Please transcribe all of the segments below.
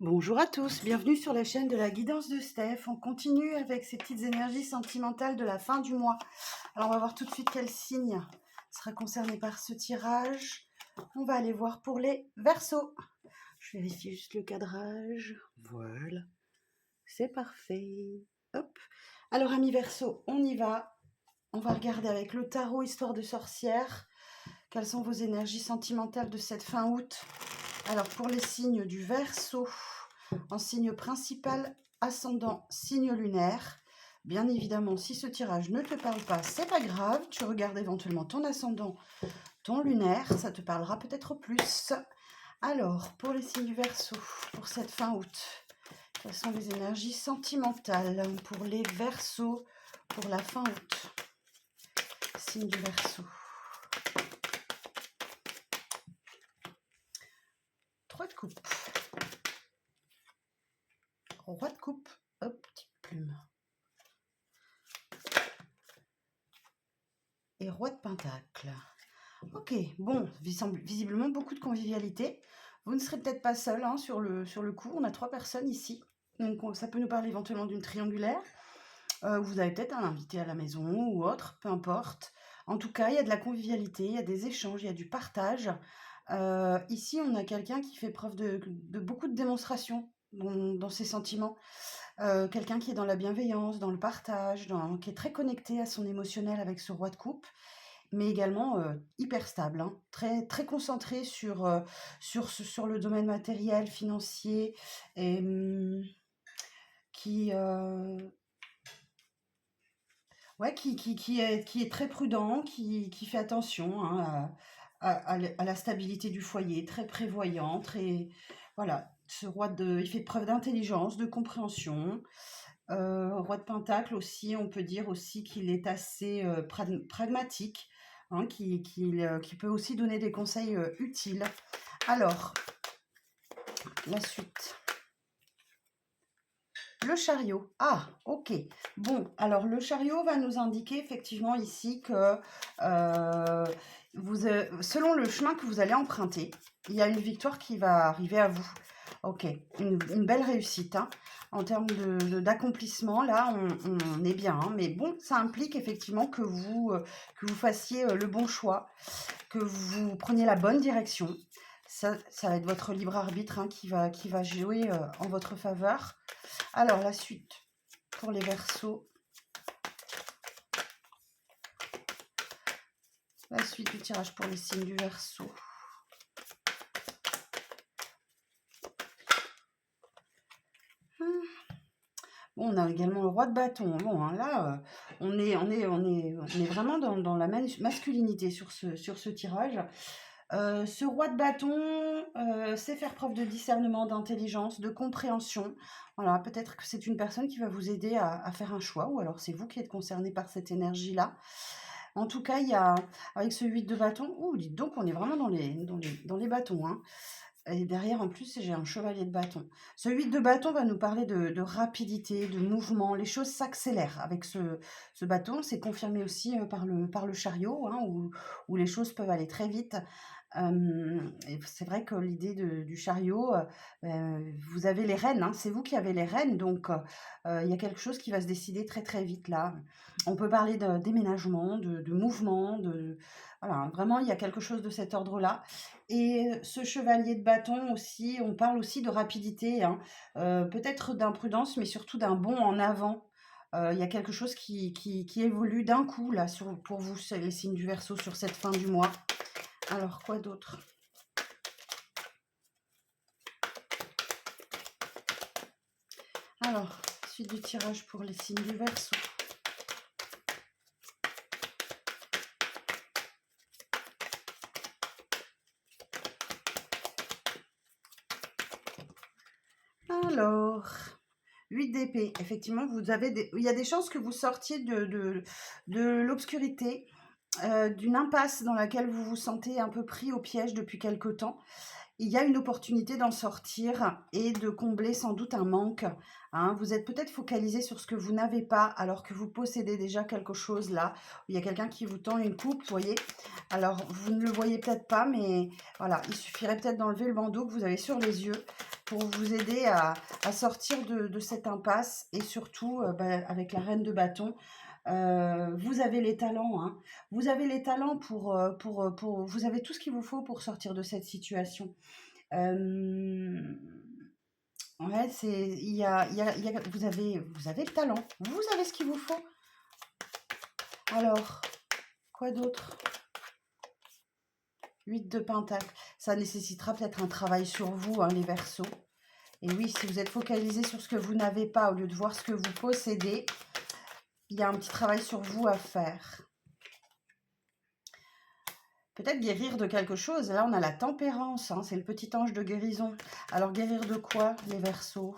Bonjour à tous, bienvenue sur la chaîne de la guidance de Steph. On continue avec ces petites énergies sentimentales de la fin du mois. Alors on va voir tout de suite quel signe sera concerné par ce tirage. On va aller voir pour les Verseaux. Je vérifie juste le cadrage. Voilà, c'est parfait. Hop. Alors amis Verseaux, on y va. On va regarder avec le tarot Histoire de sorcière. Quelles sont vos énergies sentimentales de cette fin août? Alors pour les signes du Verseau, en signe principal, ascendant, signe lunaire. Bien évidemment, si ce tirage ne te parle pas, c'est pas grave. Tu regardes éventuellement ton ascendant, ton lunaire, ça te parlera peut-être plus. Alors, pour les signes du Verseau, pour cette fin août, quelles sont les énergies sentimentales pour les Verseaux pour la fin août? Signe du Verseau. 3 de coupe. Roi de coupe. Hop, petite plume. Et roi de pentacle. Ok, bon, visiblement beaucoup de convivialité. Vous ne serez peut-être pas seul hein, sur le coup. On a 3 personnes ici. Donc ça peut nous parler éventuellement d'une triangulaire. Vous avez peut-être un invité à la maison ou autre, peu importe. En tout cas, il y a de la convivialité, il y a des échanges, il y a du partage. Ici, on a quelqu'un qui fait preuve de beaucoup de démonstration dans ses sentiments. Quelqu'un qui est dans la bienveillance, dans le partage, qui est très connecté à son émotionnel avec ce roi de coupe, mais également hyper stable, hein, très, très concentré sur le domaine matériel, financier, et ouais, qui est très prudent, qui fait attention hein, à la stabilité du foyer, très prévoyant, très... Voilà, il fait preuve d'intelligence, de compréhension. Roi de Pentacle aussi, on peut dire aussi qu'il est assez pragmatique, hein, qui peut aussi donner des conseils utiles. Alors, la suite. Le chariot. Ah, ok. Bon, alors le chariot va nous indiquer effectivement ici que selon le chemin que vous allez emprunter, il y a une victoire qui va arriver à vous. Ok, une belle réussite. Hein. En termes d'accomplissement, là, on est bien. Hein. Mais bon, ça implique effectivement que vous fassiez le bon choix, que vous preniez la bonne direction. Ça va être votre libre arbitre hein, qui va jouer en votre faveur. Alors, la suite pour les Verseaux. La suite du tirage pour les signes du Verseau. Bon, on a également le roi de bâton. Bon, hein, là, on est vraiment dans la masculinité sur ce tirage. Ce roi de bâton sait faire preuve de discernement, d'intelligence, de compréhension. Voilà, peut-être que c'est une personne qui va vous aider à faire un choix, ou alors c'est vous qui êtes concerné par cette énergie-là. En tout cas, il y a, avec ce 8 de bâton, dites donc, on est vraiment dans les bâtons. Hein. Et derrière, en plus, j'ai un chevalier de bâton. Ce 8 de bâton va nous parler de rapidité, de mouvement. Les choses s'accélèrent avec ce bâton. C'est confirmé aussi par le chariot, hein, où les choses peuvent aller très vite. Et c'est vrai que l'idée du chariot, vous avez les rênes, hein, c'est vous qui avez les rênes, donc il y a quelque chose qui va se décider très très vite là. On peut parler de déménagement, de mouvement, voilà, vraiment il y a quelque chose de cet ordre-là. Et ce chevalier de bâton aussi, on parle aussi de rapidité, hein, peut-être d'imprudence, mais surtout d'un bond en avant. Il y a quelque chose qui évolue d'un coup là pour vous, les signes du Verseau, sur cette fin du mois. Alors, quoi d'autre? Alors, suite du tirage pour les signes du Verseau. Alors, 8 d'épée. Effectivement, il y a des chances que vous sortiez de l'obscurité, d'une impasse dans laquelle vous vous sentez un peu pris au piège depuis quelque temps. Il y a une opportunité d'en sortir et de combler sans doute un manque. Hein. Vous êtes peut-être focalisé sur ce que vous n'avez pas alors que vous possédez déjà quelque chose là. Il y a quelqu'un qui vous tend une coupe, vous voyez. Alors, vous ne le voyez peut-être pas, mais voilà, il suffirait peut-être d'enlever le bandeau que vous avez sur les yeux pour vous aider à sortir de cette impasse et surtout avec la reine de bâton. Vous avez les talents, hein. Vous avez les talents vous avez tout ce qu'il vous faut pour sortir de cette situation. Euh, ouais, vous avez le talent, vous avez ce qu'il vous faut. Alors, quoi d'autre? 8 de pentacle. Ça nécessitera peut-être un travail sur vous, hein, les Verseaux. Et oui, si vous êtes focalisé sur ce que vous n'avez pas au lieu de voir ce que vous possédez, il y a un petit travail sur vous à faire. Peut-être guérir de quelque chose. Là, on a la tempérance, hein, c'est le petit ange de guérison. Alors, guérir de quoi, les Verseaux?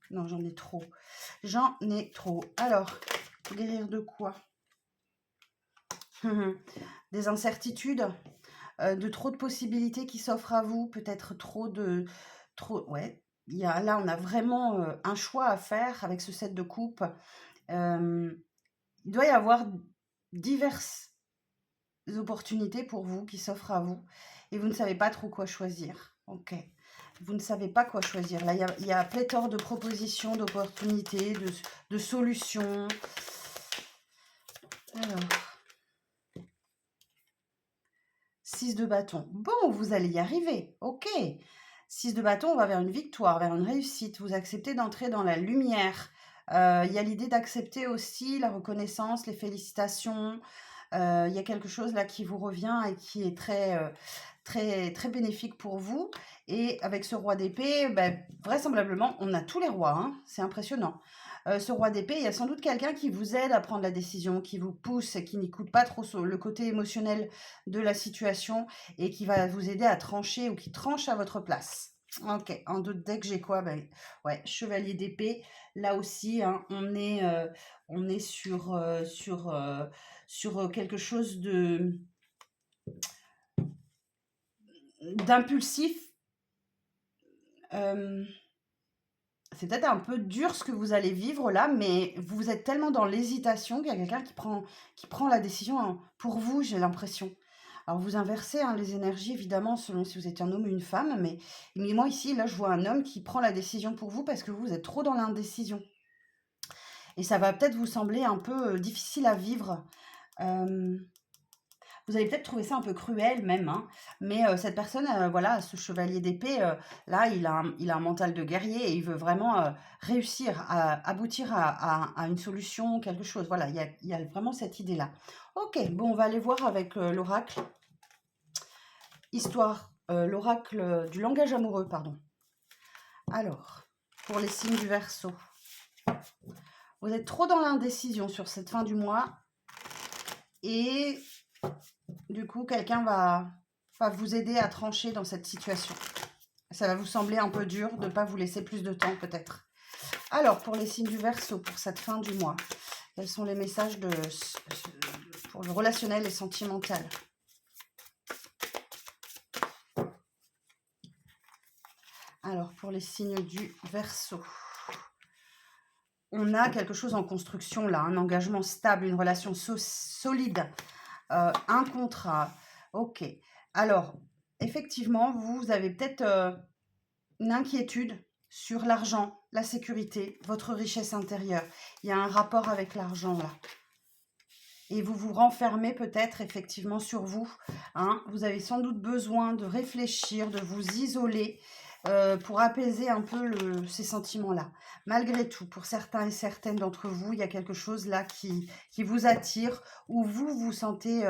Non, j'en ai trop. J'en ai trop. Alors, guérir de quoi? Des incertitudes, de trop de possibilités qui s'offrent à vous, peut-être ouais, là, on a vraiment un choix à faire avec ce 7 de coupe. Il doit y avoir diverses opportunités pour vous qui s'offrent à vous et vous ne savez pas trop quoi choisir. Ok, vous ne savez pas quoi choisir. Là, il y a pléthore de propositions, d'opportunités, de solutions. Alors, 6 de bâton. Bon, vous allez y arriver. Ok. 6 de bâton, on va vers une victoire, vers une réussite. Vous acceptez d'entrer dans la lumière. Il y a l'idée d'accepter aussi la reconnaissance, les félicitations. Il y a quelque chose là qui vous revient et qui est très, très bénéfique pour vous. Et avec ce roi d'épée, vraisemblablement, on a tous les rois, hein. C'est impressionnant. Ce roi d'épée, il y a sans doute quelqu'un qui vous aide à prendre la décision, qui vous pousse et qui n'écoute pas trop le côté émotionnel de la situation et qui va vous aider à trancher ou qui tranche à votre place. Ok, en d'autres decks, j'ai quoi? Ouais, chevalier d'épée. Là aussi, hein, on est sur quelque chose d'impulsif. C'est peut-être un peu dur ce que vous allez vivre là, mais vous êtes tellement dans l'hésitation qu'il y a quelqu'un qui prend la décision pour vous, j'ai l'impression. Alors vous inversez hein, les énergies, évidemment, selon si vous êtes un homme ou une femme, mais moi ici, là, je vois un homme qui prend la décision pour vous parce que vous êtes trop dans l'indécision. Et ça va peut-être vous sembler un peu difficile à vivre. Vous allez peut-être trouver ça un peu cruel même, hein, mais cette personne, voilà, ce chevalier d'épée, là, il a un mental de guerrier et il veut vraiment réussir à aboutir à une solution, quelque chose. Voilà, il y a vraiment cette idée-là. Ok, bon, on va aller voir avec l'oracle. Histoire, l'oracle du langage amoureux, pardon. Alors, pour les signes du Verseau. Vous êtes trop dans l'indécision sur cette fin du mois et du coup, quelqu'un va vous aider à trancher dans cette situation. Ça va vous sembler un peu dur de ne pas vous laisser plus de temps peut-être. Alors, pour les signes du Verseau, pour cette fin du mois, quels sont les messages pour le relationnel et sentimental? Alors, pour les signes du Verseau, on a quelque chose en construction là, un engagement stable, une relation solide, un contrat. Ok. Alors, effectivement, vous avez peut-être une inquiétude sur l'argent, la sécurité, votre richesse intérieure. Il y a un rapport avec l'argent là. Et vous vous renfermez peut-être effectivement sur vous. Hein. Vous avez sans doute besoin de réfléchir, de vous isoler pour apaiser un peu ces sentiments-là. Malgré tout, pour certains et certaines d'entre vous, il y a quelque chose là qui vous attire, où vous vous sentez,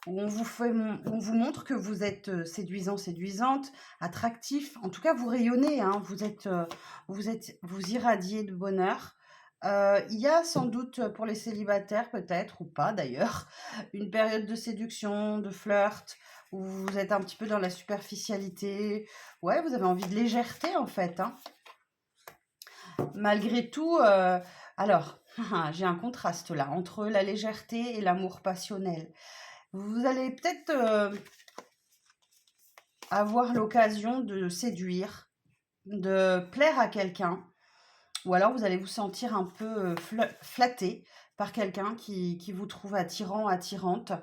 où on vous montre que vous êtes séduisant, séduisante, attractif. En tout cas, vous rayonnez, hein, vous irradiez de bonheur. Il y a sans doute pour les célibataires, peut-être, ou pas d'ailleurs, une période de séduction, de flirt, où vous êtes un petit peu dans la superficialité. Ouais, vous avez envie de légèreté en fait. Hein. Malgré tout, alors, j'ai un contraste là, entre la légèreté et l'amour passionnel. Vous allez peut-être avoir l'occasion de séduire, de plaire à quelqu'un. Ou alors vous allez vous sentir un peu flatté par quelqu'un qui vous trouve attirant, attirante.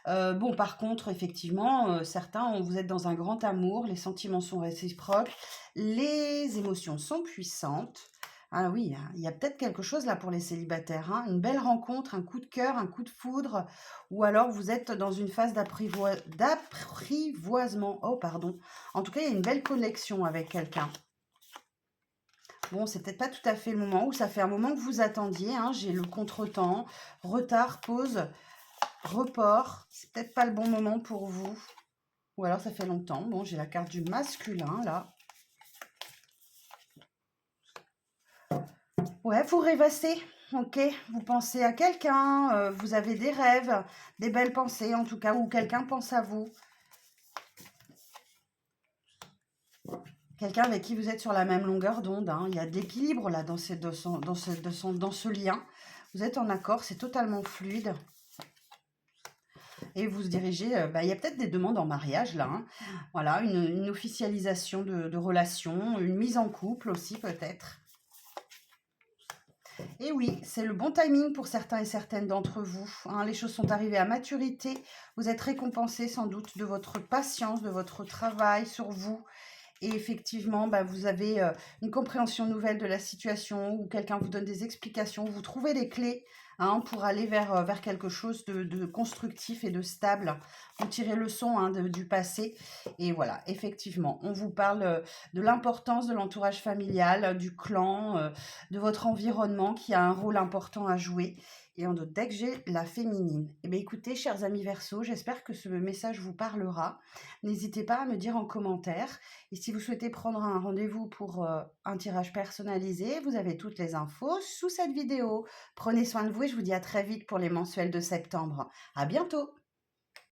Bon, par contre, effectivement, vous êtes dans un grand amour, les sentiments sont réciproques, les émotions sont puissantes. Ah oui, hein, il y a peut-être quelque chose là pour les célibataires, hein, une belle rencontre, un coup de cœur, un coup de foudre, ou alors vous êtes dans une phase d'apprivoisement. Oh, pardon. En tout cas, il y a une belle connexion avec quelqu'un. Bon, c'est peut-être pas tout à fait le moment, ou ça fait un moment que vous attendiez, hein. J'ai le contretemps, retard, pause, report. C'est peut-être pas le bon moment pour vous. Ou alors ça fait longtemps. Bon, j'ai la carte du masculin là. Ouais, vous rêvassez. Ok, vous pensez à quelqu'un, vous avez des rêves, des belles pensées en tout cas, ou quelqu'un pense à vous. Quelqu'un avec qui vous êtes sur la même longueur d'onde, hein. Il y a de l'équilibre là dans ce lien. Vous êtes en accord, c'est totalement fluide. Et vous se dirigez, il y a peut-être des demandes en mariage là, hein. Voilà, une officialisation de relation, une mise en couple aussi peut-être. Et oui, c'est le bon timing pour certains et certaines d'entre vous, hein. Les choses sont arrivées à maturité. Vous êtes récompensé sans doute de votre patience, de votre travail sur vous. Et effectivement, vous avez une compréhension nouvelle de la situation ou quelqu'un vous donne des explications, vous trouvez les clés, hein, pour aller vers quelque chose de constructif et de stable. Vous tirez leçon, hein, du passé. Et voilà, effectivement, on vous parle de l'importance de l'entourage familial, du clan, de votre environnement qui a un rôle important à jouer. Et en d'autres decks, j'ai la féminine. Eh bien, écoutez, chers amis Verseau, j'espère que ce message vous parlera. N'hésitez pas à me dire en commentaire. Et si vous souhaitez prendre un rendez-vous pour un tirage personnalisé, vous avez toutes les infos sous cette vidéo. Prenez soin de vous et je vous dis à très vite pour les mensuels de septembre. À bientôt!